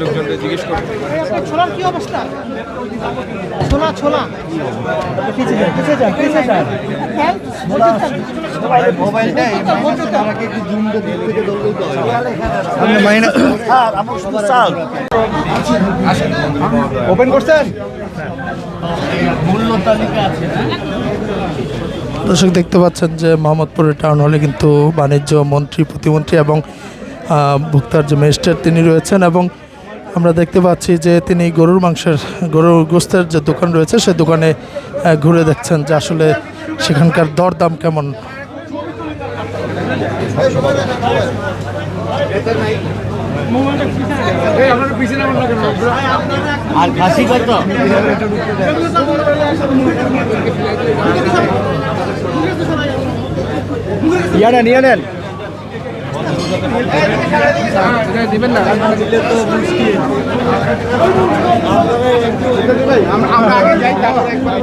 লোকজনকে জিজ্ঞেস করতে ছোলার কি অবস্থা? ছোলা ছোলা মোবাইলটা একটু জুম থেকে ধরলেই তো ওপেন করছেন। মূল্য তালিকা আছে। দর্শক দেখতে পাচ্ছেন যে মোহাম্মদপুরের টাউন হলে কিন্তু বাণিজ্য মন্ত্রী, প্রতিমন্ত্রী এবং ভোক্তার যে ম্যাজিস্ট্রেট তিনি রয়েছেন, এবং আমরা দেখতে পাচ্ছি যে তিনি গরুর গোস্তের যে দোকান রয়েছে সে দোকানে ঘুরে দেখছেন যে আসলে সেখানকার দরদাম কেমন। আর খাসি কত? ইয়ারা নিয়ে নেন। দিবেন না দিলে তো মুশকিল। আমরা আগে যাই, তারপর একবার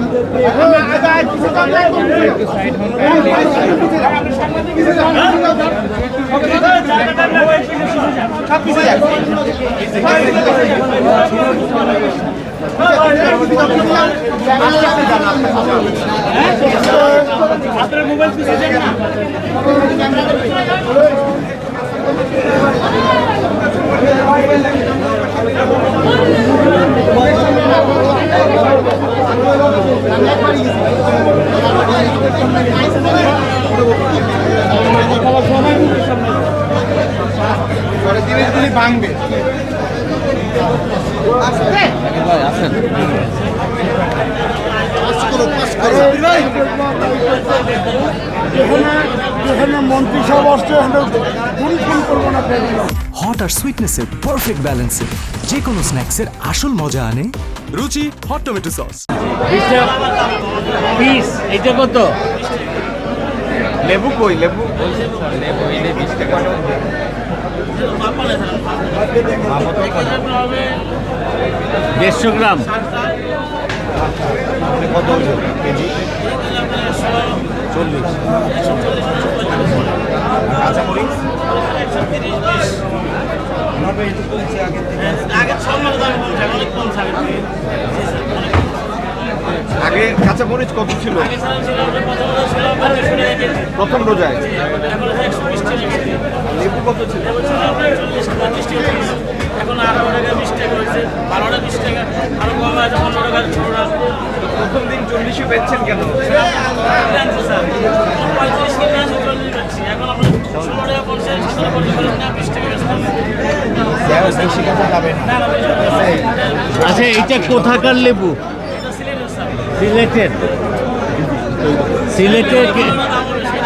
আপনার মোবাইল পিছিয়ে যান না। জিনিসগুলি ভাঙবে। মন্ত্রী সব আসছে, করবো না। হট আর সুইটনেসের পারফেক্ট ব্যালেন্সে যে কোনো স্ন্যাক্সের আসল মজা আনে রুচি হট টমেটো সস। পিস এটা কত? লেবু কই? লেবু 20 টাকা। 150 গ্রাম। কত কেজি? 40। কাঁচামরিচ আগে কাঁচামরিচ কত ছিল প্রথম রোজায়? লেবু কত ছিল? এখন 18 টাকা 20 টাকা হয়েছে, 12 টাকা 20 টাকা, আরো কম আছে 15 টাকা 16 টাকা। প্রথম দিন 40 পেয়েছেন কেন? 35 কিনে আসে 40 পাচ্ছি, এখন আমরা 16 টাকা 50 17 50 না 20 টাকা বেশি কাঁচা যাবে না। আচ্ছা, এটা কোথাকার লেবু? সিলেটের।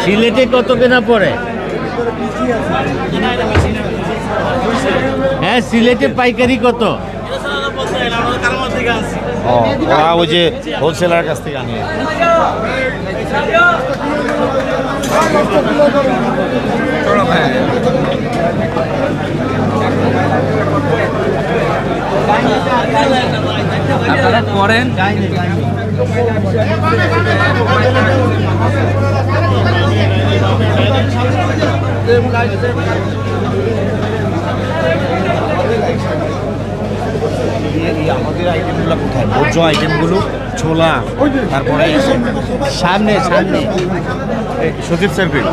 সিলেটে কত কেনা পড়ে? হ্যাঁ, সিলেটে পাইকারি কত? ওরা ওই যে হোলসেলার কাছ থেকে আনিয়ে। আপনারা করেন আমাদের আইটেমগুলো কোথায়? ভোজ্য আইটেমগুলো, ছোলা, তারপরে সামনে সজীব সার্ভিস।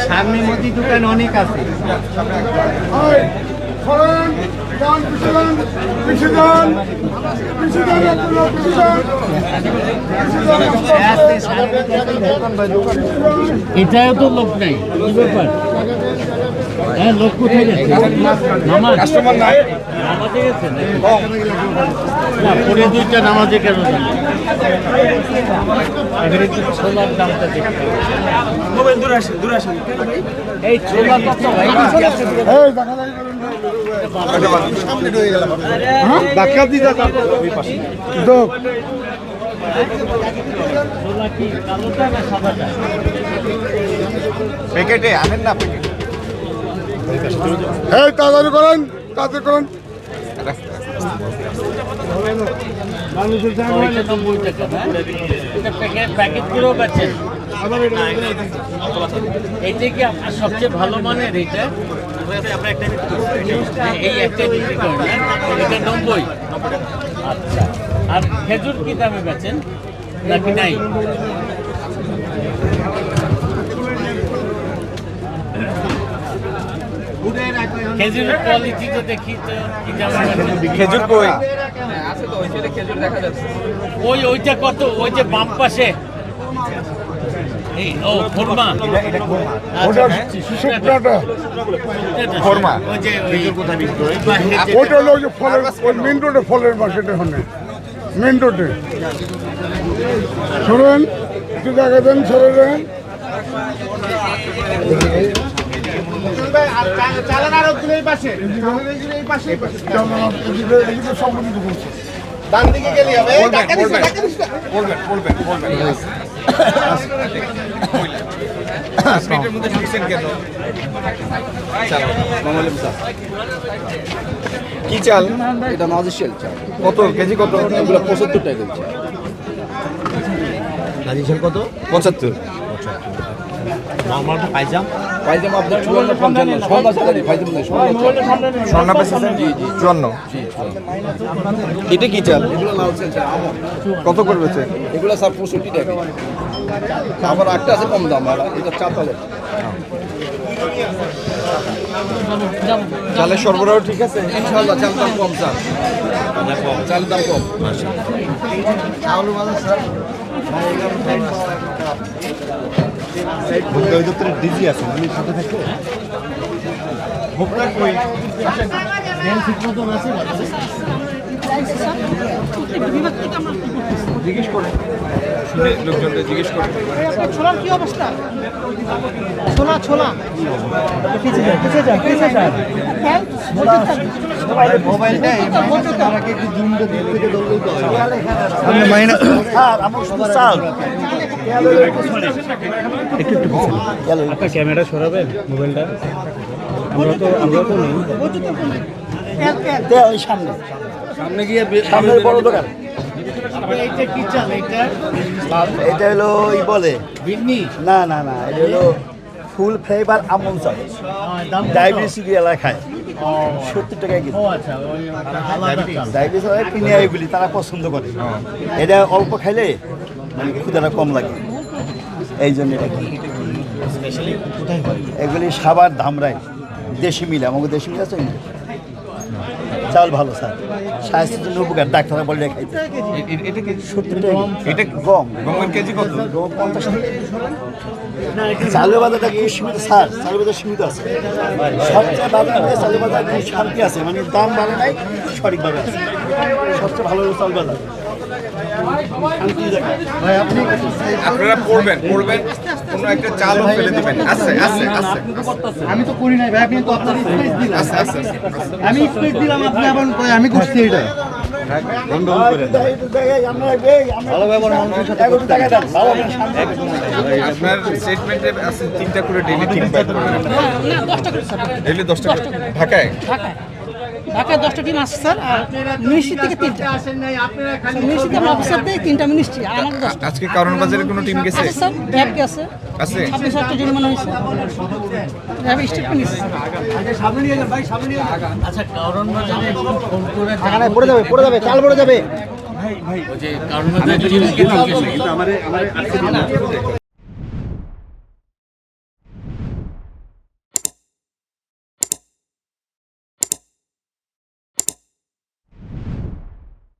সামনে মুদি দোকান অনেক আছে। এটাও তো লোক নাই, কি ব্যাপার? হ্যাঁ, লোক কোথায় গেছে? কাস্টমার নাই, নামাজে গেছে না, পরে 2টা নামাজে কেন গেল? এখানে একটু ছোলার দামটা দেখতে মোবাইল দূরে আসেন। এই ছোলা কত ভাই? ধাক্কা দিয়ে ছোলা কি কালোটা না সাদাটা? প্যাকেটে আনেন না, প্যাকেট এই তাড়াতাড়ি করেন, তাড়াতাড়ি করেন। ওইটা 90 টাকা না? এটা প্যাকেট করেও বেচেন? এইটা কি আপনার সবচেয়ে ভালো মানের এইটা? এই একটা বিক্রি করেন না? এটা 90? আচ্ছা। আর খেজুর কি দামে বেচেন নাকি নাই? খেজুরের কোয়ালিটি তো দেখি তো কি দামে বেচেন? খেজুর কই? ওইটা কত? ওই যে বাম পাশে এই ও খোরমা ওটা শুকনাটা, খোরমা। ওই যে খেজুর কোথায় বিক্রি করে? ওটা হলো ওই যে ফলের, ওই মেন রোডে ফলের মার্কেট ওখানে, মেন রোডে। শুনুন, একটু দেখা দেন, সরে দেন। কি চাল? এটা নাজিশিয়াল চাল, কত কেজি? কত? এগুলো 75 টাকা কেজি। নাজিশাল কত? 75। নরমালটা পাইজাম? পাইজামা আপনার 54, 55, সব আছে জানি, পাইজামা নেই, সব আছে। স্বর্ণা পাইছেন? 54। এটা কি চাল? এগুলো লাল চাল, চাল, আমন। কত করে বেচেন? এগুলো স্যার 65 টাকা কেজি। আবার একটা আছে কম দাম, আর এটা চাতালের। চালের সরবরাহ ঠিক আছে? ইনশাআল্লাহ চাল দাম কম, স্যার চাল দাম কম। ভোক্তা অধিদপ্তরের ডিজি আছে, উনি সাথে থাকতে ভোক্তা কই? জিজ্ঞেস করে, শুনে লোকজনকে জিজ্ঞেস করে। ছোলার কি অবস্থা? ছোলা হ্যাঁ, মোবাইলটা একটু জুম করে দিকে ধরলেই তো হয়। মাইনাস স্যার আমার শুধু চাল একটু আপনার ক্যামেরা সরাবেন মোবাইলটা। আমরা তো নেই ওই সামনে গিয়ে সামনের বড় দোকান। এইটা কি চাল? এটা হলো ই বলে বিন্নি, না এটা হলো ফুল ফ্লেভার আমন চাল, ডায়াবেটিস এলাকায় খায় 70 টাকা কেজি। ডায়াবেটিস কিনে এগুলি তারা পছন্দ করে, এটা অল্প খাইলে মানে ক্ষুধাটা কম লাগে, এই জন্য এটা কি এগুলি সাবার ধামরাই দেশি মিলে, আমাকে দেশি মিলে আছে চাল ভালো স্যার, স্বাস্থ্যের জন্য উপকার, ডাক্তাররা বলে খাইতে। এটা কি 70 টাকা এটা গম, গমের কেজি কত? গম 50 টাকা। চালের বাজারটা খুব সীমিত স্যার, চালের বাজার সীমিত আছে, সবচেয়ে বাজারে চালের বাজার খুব শান্তি আছে, মানে দাম বাড়ে নাই, সঠিকভাবে আছে, সবচেয়ে ভালো হলো চাল বাজার। ভাই আপনি আপনারা পড়বেন কোনো একটা চালও ফেলে দিবেন। আচ্ছা আমি তো করি নাই ভাই, আপনি তো আপনার স্পেস দিলেন। আমি স্পেস দিলাম, আপনি আবার আমি করছি এটা ভালো ব্যবহার মানুষের সাথে আপনার স্টেটমেন্টে আছে 3টা করে ডেইলি 3 বাইট করবেন। ডেইলি 10টা করে ঢাকায়? ঢাকায় 10টা টিম আছে স্যার, আর মিনিস্ট্রি থেকে 3টা। মিনিস্ট্রিতে আমরা অফিসার দেই 3টা মিনিস্ট্রি, আর আমার 10টা আজকে কারণ বাজারে কোনো টিম গেছে? আছে স্যার, র্যাব আছে, আছে 26,000 জরিমানা হয়েছে, র্যাব স্টেটমেন্ট নিচ্ছে। আচ্ছা কারণ বাজারে একটু ফোন করে পড়ে যাবে চাল পড়ে যাবে। ওই যে কারণ বাজারে